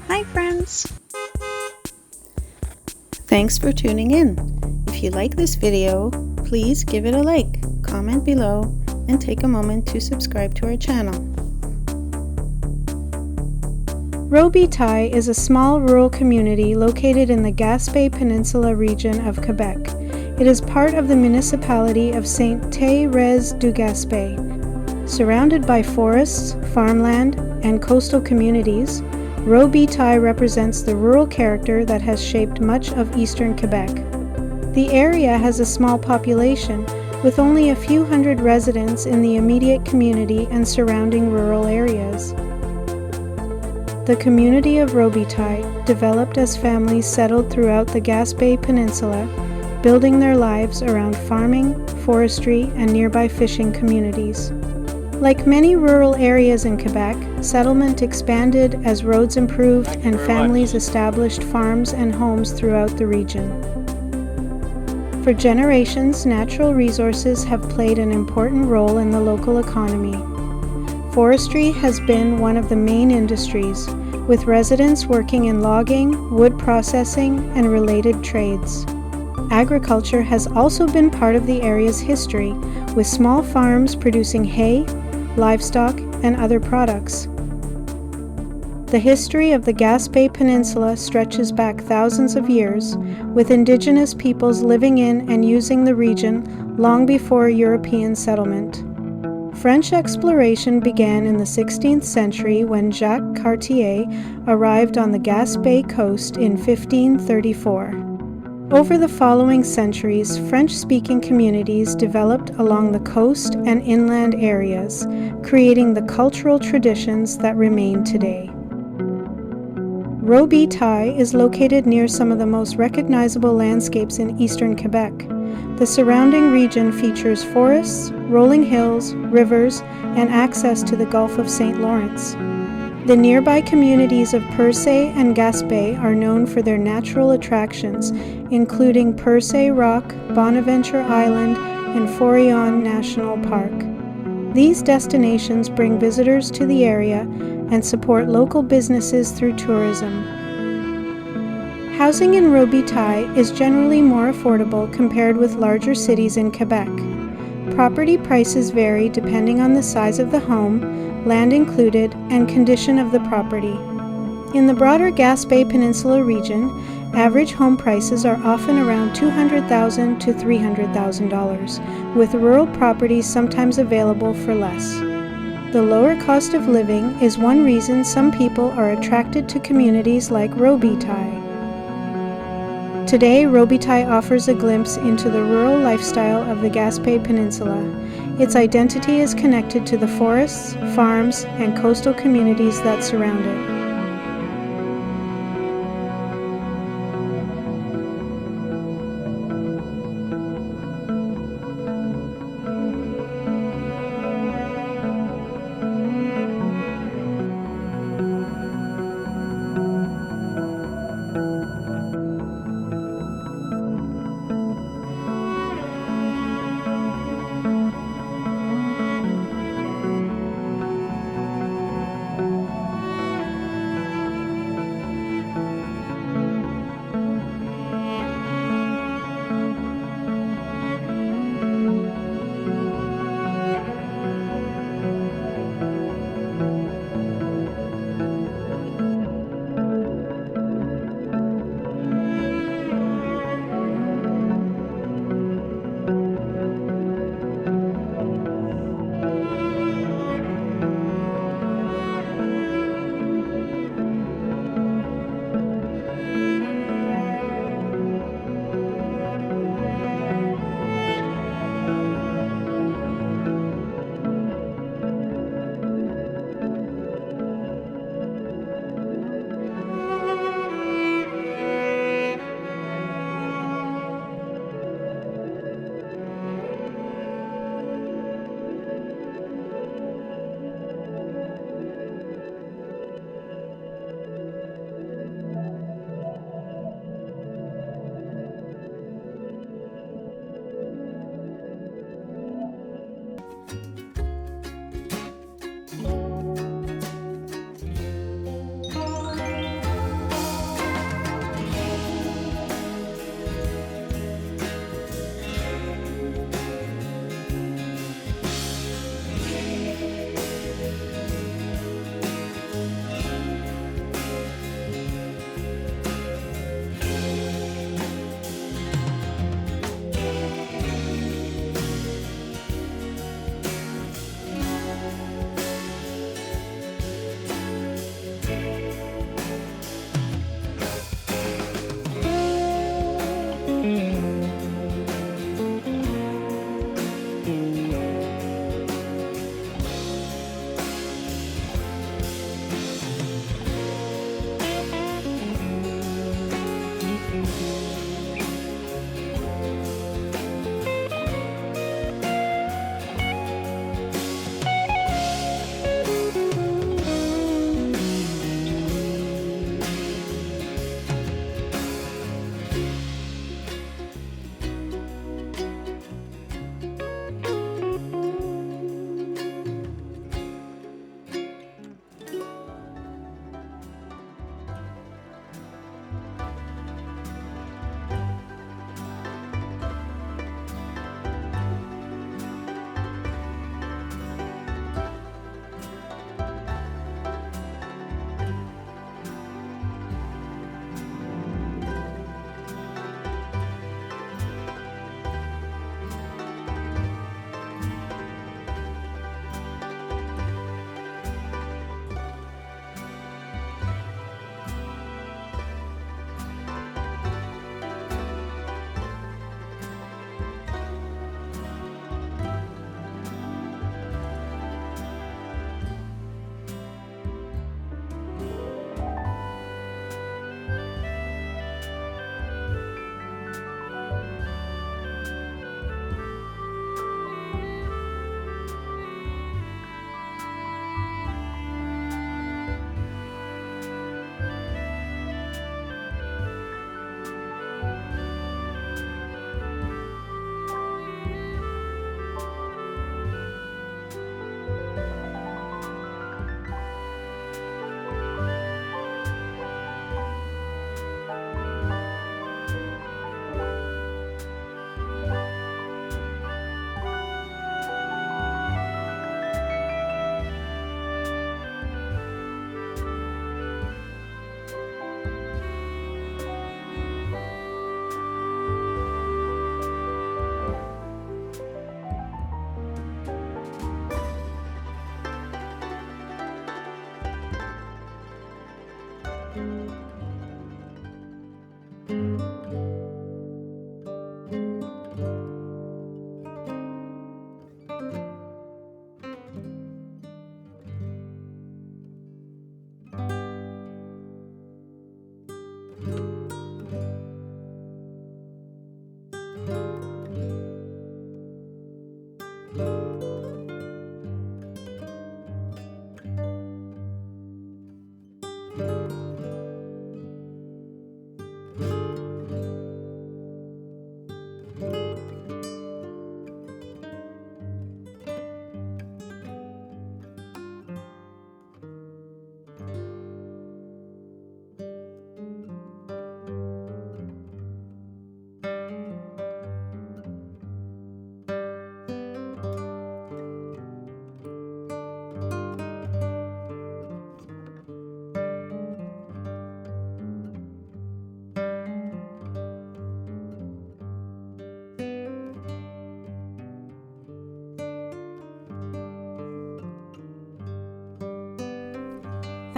Hi friends! Thanks for tuning in. If you like this video, please give it a like, comment below, and take a moment to subscribe to our channel. Robitaille is a small rural community located in the Gaspé Peninsula region of Quebec. It is part of the municipality of Saint-Thérèse-du-Gaspé. Surrounded by forests, farmland, and coastal communities, Robitaille represents the rural character that has shaped much of eastern Quebec. The area has a small population, with only a few hundred residents in the immediate community and surrounding rural areas. The community of Robitaille developed as families settled throughout the Gaspé Peninsula, building their lives around farming, forestry, and nearby fishing communities. Like many rural areas in Quebec, settlement expanded as roads improved and families established farms and homes throughout the region. For generations, natural resources have played an important role in the local economy. Forestry has been one of the main industries, with residents working in logging, wood processing, and related trades. Agriculture has also been part of the area's history, with small farms producing hay, livestock, and other products. The history of the Gaspé Peninsula stretches back thousands of years, with Indigenous peoples living in and using the region long before European settlement. French exploration began in the 16th century when Jacques Cartier arrived on the Gaspé coast in 1534. Over the following centuries, French-speaking communities developed along the coast and inland areas, creating the cultural traditions that remain today. Robitaille is located near some of the most recognizable landscapes in eastern Quebec. The surrounding region features forests, rolling hills, rivers, and access to the Gulf of St. Lawrence. The nearby communities of Percé and Gaspé are known for their natural attractions, including Percé Rock, Bonaventure Island, and Forillon National Park. These destinations bring visitors to the area and support local businesses through tourism. Housing in Robitaille is generally more affordable compared with larger cities in Quebec. Property prices vary depending on the size of the home, land included, and condition of the property. In the broader Gaspé Peninsula region, average home prices are often around $200,000 to $300,000, with rural properties sometimes available for less. The lower cost of living is one reason some people are attracted to communities like Robitaille. Today, Robitaille offers a glimpse into the rural lifestyle of the Gaspé Peninsula. Its identity is connected to the forests, farms, and coastal communities that surround it.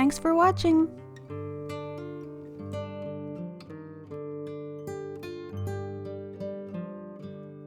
Thanks for watching!